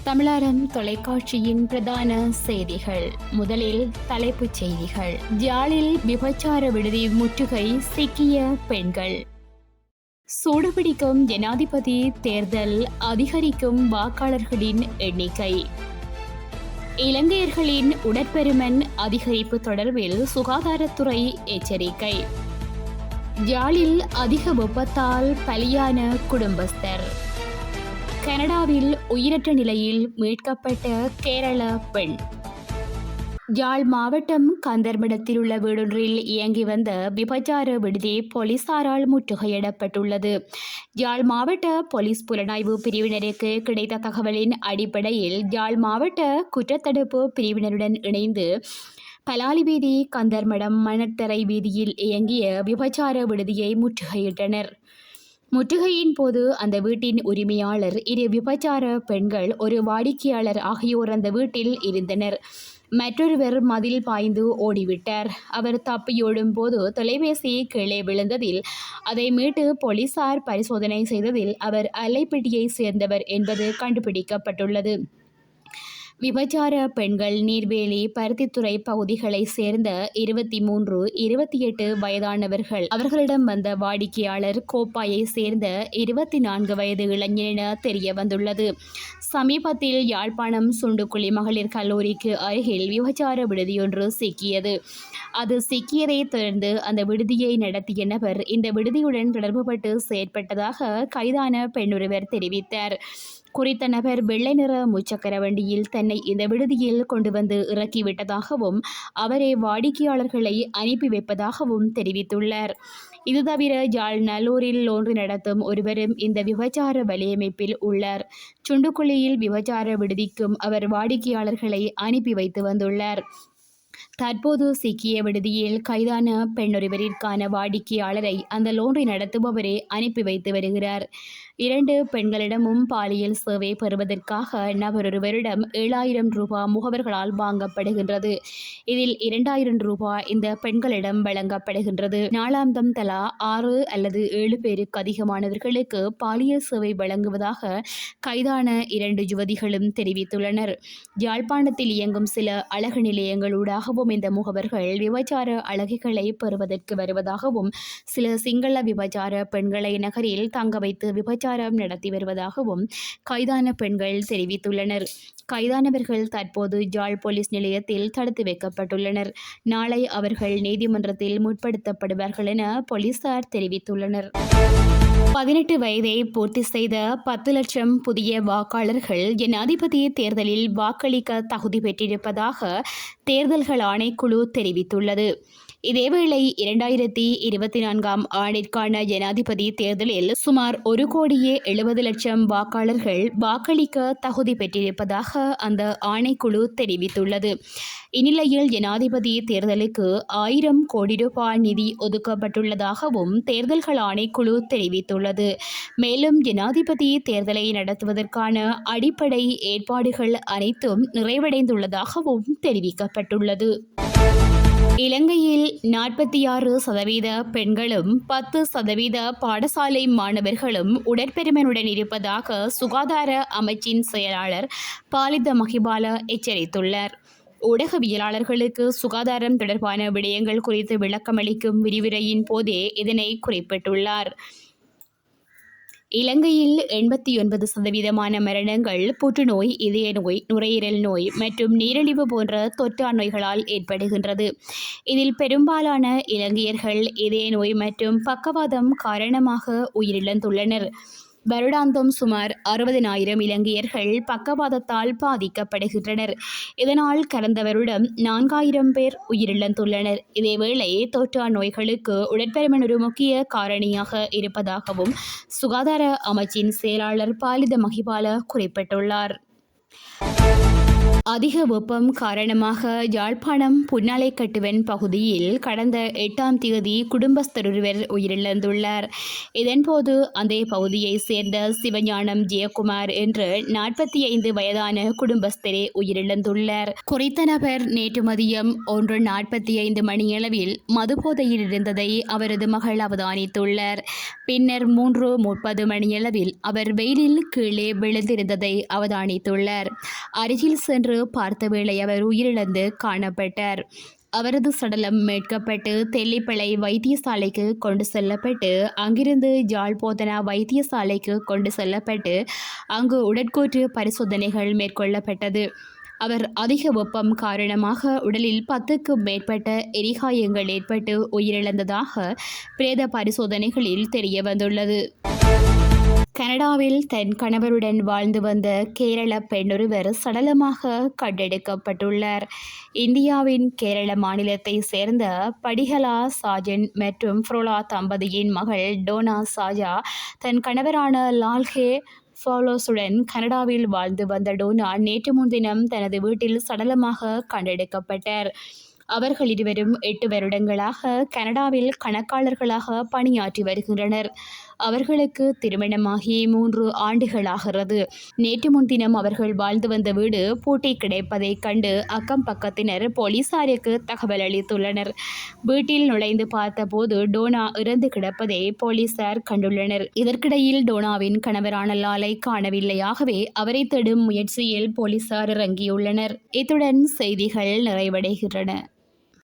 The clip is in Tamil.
தமிழாரம் தொலைக்காட்சியின் பிரதான செய்திகள். முதலில் தலைப்புச் செய்திகள். யாழில் விபச்சார விடுதி முற்றுகை, சிக்கிய பெண்கள். சூடுபிடிக்கும் ஜனாதிபதி தேர்தல், அதிகரிக்கும் வாக்காளர்களின் எண்ணிக்கை. இலங்கையர்களின் உடற்பருமன் அதிகரிப்பு தொடர்பில் சுகாதாரத்துறை எச்சரிக்கை. யாழில் அதிக வெப்பத்தால் பலியான குடும்பஸ்தர். கனடாவில் உயிரற்ற நிலையில் மீட்கப்பட்ட கேரள பெண். யாழ் மாவட்டம் கந்தர்மடத்தில் உள்ள வீடொன்றில் இயங்கி வந்த விபச்சார விடுதி போலீசாரால் முற்றுகையிடப்பட்டுள்ளது. யாழ் மாவட்ட போலீஸ் புலனாய்வு பிரிவினருக்கு கிடைத்த தகவலின் அடிப்படையில் யாழ் மாவட்ட குற்றத்தடுப்பு பிரிவினருடன் இணைந்து பலாலி வீதி, கந்தர்மடம், மணற்தரை வீதியில் இயங்கிய விபச்சார விடுதியை முற்றுகையிட்டனர். முற்றுகையின் போது அந்த வீட்டின் உரிமையாளர், இரு விபச்சார பெண்கள், ஒரு வாடிக்கையாளர் ஆகியோர் அந்த வீட்டில் இருந்தனர். மற்றொருவர் மதில் பாய்ந்து ஓடிவிட்டார். அவர் தப்பியோடும் போது தொலைபேசி கீழே விழுந்ததில் அதை மீட்டு போலீசார் பரிசோதனை செய்ததில் அவர் அல்லைப்பட்டியை சேர்ந்தவர் என்பது கண்டுபிடிக்கப்பட்டுள்ளது. விபச்சார பெண்கள் நீர்வேலி, பருத்தித்துறை பகுதிகளை சேர்ந்த 23, 28 வயதானவர்கள். அவர்களிடம் வந்த வாடிக்கையாளர் கோப்பாயை சேர்ந்த 24 வயது இளைஞன் என தெரிய வந்துள்ளது. சமீபத்தில் யாழ்ப்பாணம் சுண்டுக்குழி மகளிர் கல்லூரிக்கு அருகில் விபச்சார விடுதியொன்று சிக்கியது. அது சிக்கியதை தொடர்ந்து அந்த விடுதியை நடத்திய நபர் இந்த விடுதியுடன் தொடர்புபட்டு செயற்பட்டதாக கைதான பெண்ணொருவர் தெரிவித்தார். குறித்த நபர் வெள்ளை நிற முச்சக்கர வண்டியில் தன்னை இந்த விடுதியில் கொண்டு வந்து இறக்கிவிட்டதாகவும் அவரே வாடிக்கையாளர்களை அனுப்பி வைப்பதாகவும் தெரிவித்துள்ளார். இது தவிர யாழ் நல்லூரில் லோன்றி நடத்தும் ஒருவரும் இந்த விபச்சார வலையமைப்பில் உள்ளார். சுண்டுக்குழியில் விபச்சார விடுதிக்கும் அவர் வாடிக்கையாளர்களை அனுப்பி வைத்து வந்துள்ளார். தற்போது சிக்கிய விடுதியில் கைதான பெண்ணொருவரிற்கான வாடிக்கையாளரை அந்த லோன்றி நடத்துபவரே அனுப்பி வைத்து வருகிறார். 2 பெண்களிடமும் பாலியல் சேவை பெறுவதற்காக நபரொருவரிடம் 7000 ரூபாய் முகவர்களால் வாங்கப்படுகின்றது. இதில் 2000 ரூபாய் இந்த பெண்களிடம் வழங்கப்படுகின்றது. நாளாந்தம் தலா 6 அல்லது 7 பேருக்கு அதிகமானவர்களுக்கு பாலியல் சேவை வழங்குவதாக கைதான 2 யுவதிகளும் தெரிவித்துள்ளனர். யாழ்ப்பாணத்தில் இயங்கும் சில அழகு நிலையங்களூடாகவும் இந்த முகவர்கள் விபச்சார அழகிகளை பெறுவதற்கு வருவதாகவும், சில சிங்கள விபச்சார பெண்களை நகரில் தங்க வைத்து விபச்சாரம் நடத்தி வருவதாகவும் கைதான பெண்கள் தெரிவித்துள்ளனர். கைதானவர்கள் தற்போது யாழ் போலீஸ் நிலையத்தில் தடுத்து வைக்கப்பட்டுள்ளனர். நாளை அவர்கள் நீதிமன்றத்தில் முற்படுத்தப்படுவார்கள் என போலீசார் தெரிவித்துள்ளனர். 18 வயதை பூர்த்தி செய்த 10 லட்சம் புதிய வாக்காளர்கள் ஜனாதிபதி தேர்தலில் வாக்களிக்க தகுதி பெற்றிருப்பதாக தேர்தல்கள் ஆணைக்குழு தெரிவித்துள்ளது. இதேவேளை 2024ஆம் ஆண்டிற்கான ஜனாதிபதி தேர்தலில் சுமார் 1,70,00,000 வாக்காளர்கள் வாக்களிக்க தகுதி பெற்றிருப்பதாக அந்த ஆணைக்குழு தெரிவித்துள்ளது. இந்நிலையில் ஜனாதிபதி தேர்தலுக்கு 1000 கோடி ரூபாய் நிதி ஒதுக்கப்பட்டுள்ளதாகவும் தேர்தல்கள் ஆணைக்குழு தெரிவித்துள்ளது. மேலும் ஜனாதிபதி தேர்தலை நடத்துவதற்கான அடிப்படை ஏற்பாடுகள் அனைத்தும் நிறைவடைந்துள்ளதாகவும் தெரிவிக்கப்பட்டுள்ளது. இலங்கையில் 46% பெண்களும் 10% பாடசாலை மாணவர்களும் உடற்பருமனுடன் இருப்பதாக சுகாதார அமைச்சின் செயலாளர் பாலித மகிபால எச்சரித்துள்ளார். ஊடகவியலாளர்களுக்கு சுகாதாரம் தொடர்பான விடயங்கள் குறித்து விளக்கமளிக்கும் விரிவுரையின் போதே இதனை குறிப்பிட்டுள்ளார். இலங்கையில் 89% மரணங்கள் புற்றுநோய், இதய நோய், நுரையீரல் நோய் மற்றும் நீரிழிவு போன்ற தொற்றா நோய்களால் ஏற்படுகின்றது. இதில் பெரும்பாலான இலங்கையர்கள் இதய நோய் மற்றும் பக்கவாதம் காரணமாக உயிரிழந்துள்ளனர். வருடாந்தம் சுமார் 60,000 இலங்கையர்கள் பக்கவாதத்தால் பாதிக்கப்படுகின்றனர். இதனால் கடந்த வருடம் 4000 பேர் உயிரிழந்துள்ளனர். இதேவேளை தொற்றா நோய்களுக்கு உடற்பருமன் ஒரு முக்கிய காரணியாக இருப்பதாகவும் சுகாதார அமைச்சின் செயலாளர் பாலித மகிபால குறிப்பிட்டுள்ளார். அதிக வெப்பம் காரணமாக யாழ்ப்பாணம் புன்னாலைக்கட்டுவன் பகுதியில் கடந்த 8ஆம் தேதி குடும்பஸ்தரொருவர் உயிரிழந்துள்ளார். இதன்போது அந்த பகுதியைச் சேர்ந்த சிவஞானம் ஜெயக்குமார் என்ற 45 வயதான குடும்பஸ்தரே உயிரிழந்துள்ளார். குறித்த நபர் நேற்று மதியம் 1:45 மணியளவில் மதுபோதையில் இருந்ததை அவரது மகள் அவதானித்துள்ளார். பின்னர் 3:30 மணியளவில் அவர் வெயிலில் கீழே விழுந்திருந்ததை அவதானித்துள்ளார். அருகில் சென்று பார்த்த வேளை அவர் உயிரிழந்து காணப்பட்டார். அவரது சடலம் மீட்கப்பட்டு தெல்லிப்பளை வைத்தியசாலைக்கு கொண்டு செல்லப்பட்டு அங்கிருந்து யாழ் போதனா வைத்தியசாலைக்கு கொண்டு செல்லப்பட்டு அங்கு உடற்கூற்று பரிசோதனைகள் மேற்கொள்ளப்பட்டது. அவர் அதிக வெப்பம் காரணமாக உடலில் 10க்கும் மேற்பட்ட எரிகாயங்கள் ஏற்பட்டு உயிரிழந்ததாக பிரேத பரிசோதனைகளில் தெரியவந்துள்ளது. கனடாவில் தன் கணவருடன் வாழ்ந்து வந்த கேரள பெண்ணொருவர் சடலமாக கண்டெடுக்கப்பட்டுள்ளார். இந்தியாவின் கேரள மாநிலத்தை சேர்ந்த படிகலா சாஜன் மற்றும் ஃப்ரோலா தம்பதியின் மகள் டோனா சாஜா தன் கணவரான லால்ஹே ஃபாலோஸுடன் கனடாவில் வாழ்ந்து வந்த டோனா நேற்று முன்தினம் தனது வீட்டில் சடலமாக கண்டெடுக்கப்பட்டார். அவர்கள் இருவரும் 8 வருடங்களாக கனடாவில் கணக்காளர்களாக பணியாற்றி வருகின்றனர். அவர்களுக்கு திருமணமாகி 3 ஆண்டுகளாகிறது. நேற்று முன்தினம் அவர்கள் வாழ்ந்து வந்த வீடு பூட்டி கிடைப்பதைக் கண்டு அக்கம் பக்கத்தினர் போலீசாருக்கு தகவல் அளித்துள்ளனர். வீட்டில் நுழைந்து பார்த்தபோது டோனா இறந்து கிடப்பதை போலீசார் கண்டுள்ளனர். இதற்கிடையில் டோனாவின் கணவரான லாலை காணவில்லை. ஆகவே அவரை தேடும் முயற்சியில் போலீசார் இறங்கியுள்ளனர். இத்துடன் செய்திகள் நிறைவடைகின்றன.